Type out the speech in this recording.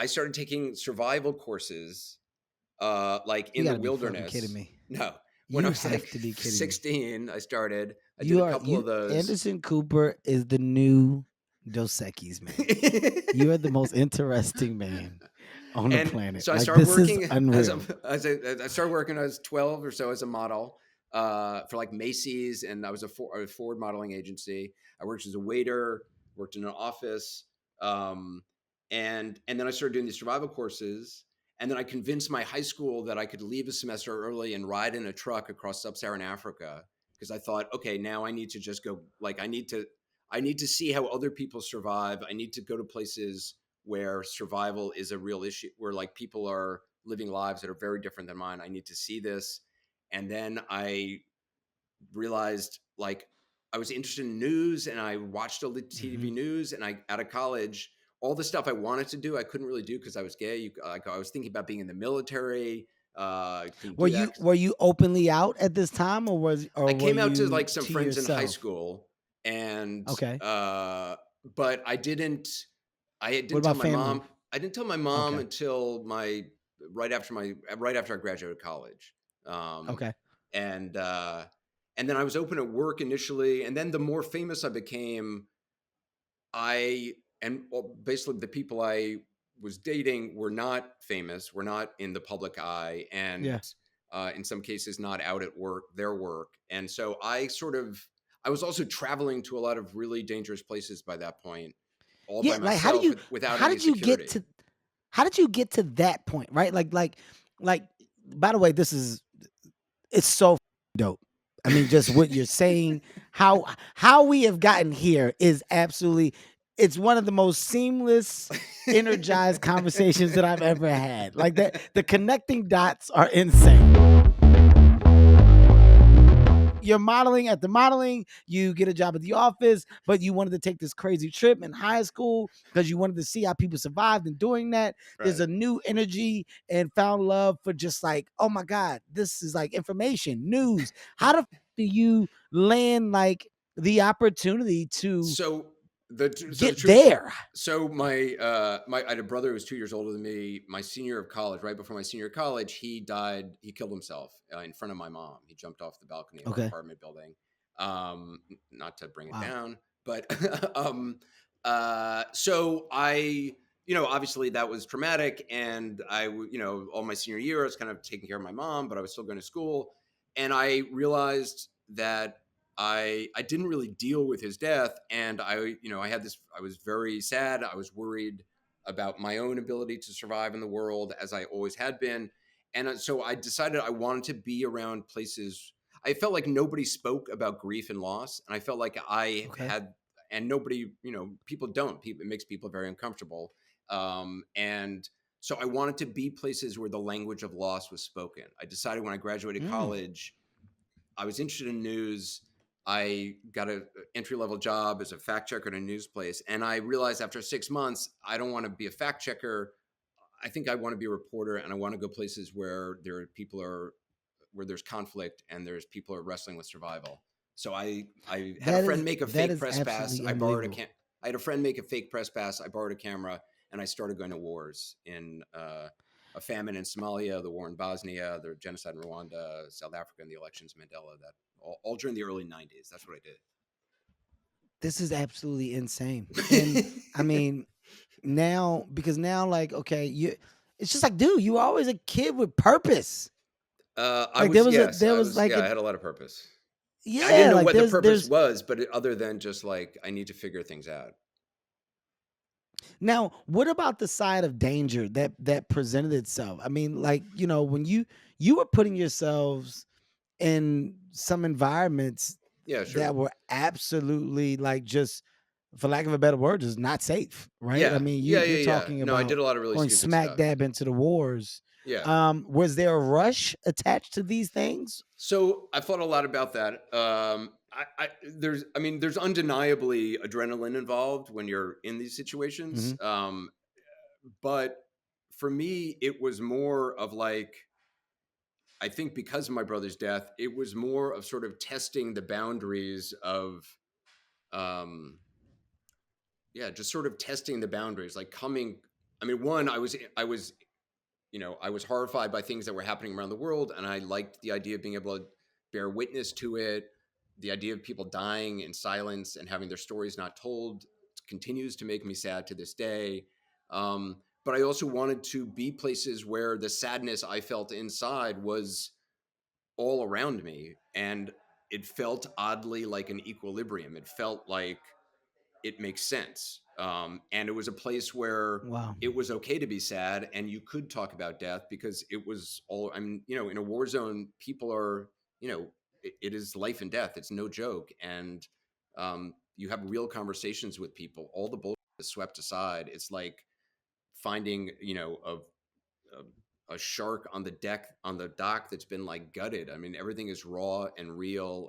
I started taking survival courses, like You in the gotta be fucking kidding wilderness. me. No, when I You was have like to be kidding me. 16, I started. I did You a are couple you of those. Anderson Cooper is the new Dos Equis, man. You are the most interesting man on the And planet. so I Like started this is working unreal. I started working when I was 12 or so as a model for like Macy's, and I was a Ford modeling agency. I worked as a waiter, worked in an office, um, and then I started doing these survival courses. And then I convinced my high school that I could leave a semester early and ride in a truck across sub-Saharan Africa, because I thought, okay, now I need to just go. Like I need to see how other people survive. I need to go to places where survival is a real issue, where like people are living lives that are very different than mine. I need to see this. And then I realized like I was interested in news, and I watched all the TV Mhm. news, and I out of college, all the stuff I wanted to do, I couldn't really do because I was gay. Like I was thinking about being in the military. Couldn't do that. Were you openly out at this time, or I were came out to you like some to friends in high yourself? school, and Okay. but I What didn't tell about my family? mom. I didn't tell my mom Okay. until right after I graduated college. Um, Okay. and and then I was open at work initially, and then the more famous I became, I and well, basically the people I was dating were not famous, were not in the public eye, Yeah. and in some cases not out at work, their work. And so I was also traveling to a lot of really dangerous places by that point, all Yeah, by like myself without how any did you get security. to how did you get to that point, right? Like by the way, this is it's so dope. I mean, just what you're saying, how we have gotten here is absolutely it's one of the most seamless, energized conversations that I've ever had. Like that, the connecting dots are insane. You're modeling at the modeling, you get a job at the office, but you wanted to take this crazy trip in high school because you wanted to see how people survived in doing that. There's Right. a new energy and found love for just like, oh my God, this is like information, news. How the do you land like the opportunity to So the get truth. there? So I had a brother who was 2 years older than me. My senior year of college, right before my senior year of college, he died. He killed himself in front of my mom. He jumped off the balcony of our Okay. apartment building. Not to bring it Wow. down, but so I, obviously that was traumatic, and all my senior year I was kind of taking care of my mom, but I was still going to school, and I realized that I didn't really deal with his death, and I was very sad. I was worried about my own ability to survive in the world, as I always had been. And so I decided I wanted to be around places. I felt like nobody spoke about grief and loss, and I felt like I Okay. had, and nobody, people don't. People, it makes people very uncomfortable. And so I wanted to be places where the language of loss was spoken. I decided when I graduated Mm. college, I was interested in news. I got an entry level job as a fact checker at a news place. And I realized after 6 months, I don't want to be a fact checker. I think I want to be a reporter, and I want to go places where where there's conflict, and there's people are wrestling with survival. So I had a friend make a That fake is press pass. absolutely unbelievable. I had a friend make a fake press pass. I borrowed a camera, and I started going to wars in a famine in Somalia, the war in Bosnia, the genocide in Rwanda, South Africa, and the elections in Mandela. That all during the early '90s. That's what This is absolutely insane. And I I did. mean, now because now like okay, you it's just like dude, you were always a kid with purpose. I Like was yes, there I was was like yeah. I an had a lot of purpose. I didn't yeah, know like what the purpose there's was, but other than just like I need to figure things out. now what about the side of danger that presented itself? I mean, like, when you were putting yourselves in some environments Yeah, that sure. were absolutely like just for lack of a better word, just not safe, right? I Yeah, mean, yeah, you're yeah, yeah. talking No, I about did a lot of really going stupid smack stuff. dab into the wars. Yeah. Was there a rush attached to these things? So I thought a lot about that. There's undeniably adrenaline involved when you're in these situations. Mhm. But for me, it was more of like, I think because of my brother's death, it was more of sort of testing the boundaries of, um, yeah, just sort of testing the boundaries, like coming. I mean, one, I was I was horrified by things that were happening around the world, and I liked the idea of being able to bear witness to it. The idea of people dying in silence and having their stories not told continues to make me sad to this day. But I also wanted to be places where the sadness I felt inside was all around me, and it felt oddly like an equilibrium. It felt like it makes sense. And it was a place where Wow. it was okay to be sad and you could talk about death because it was all, I mean, in a war zone, people are, it is life and death. It's no joke. And you have real conversations with people. All the bullshit is swept aside. It's like finding, a shark on the dock that's been like gutted. I mean, everything is raw and real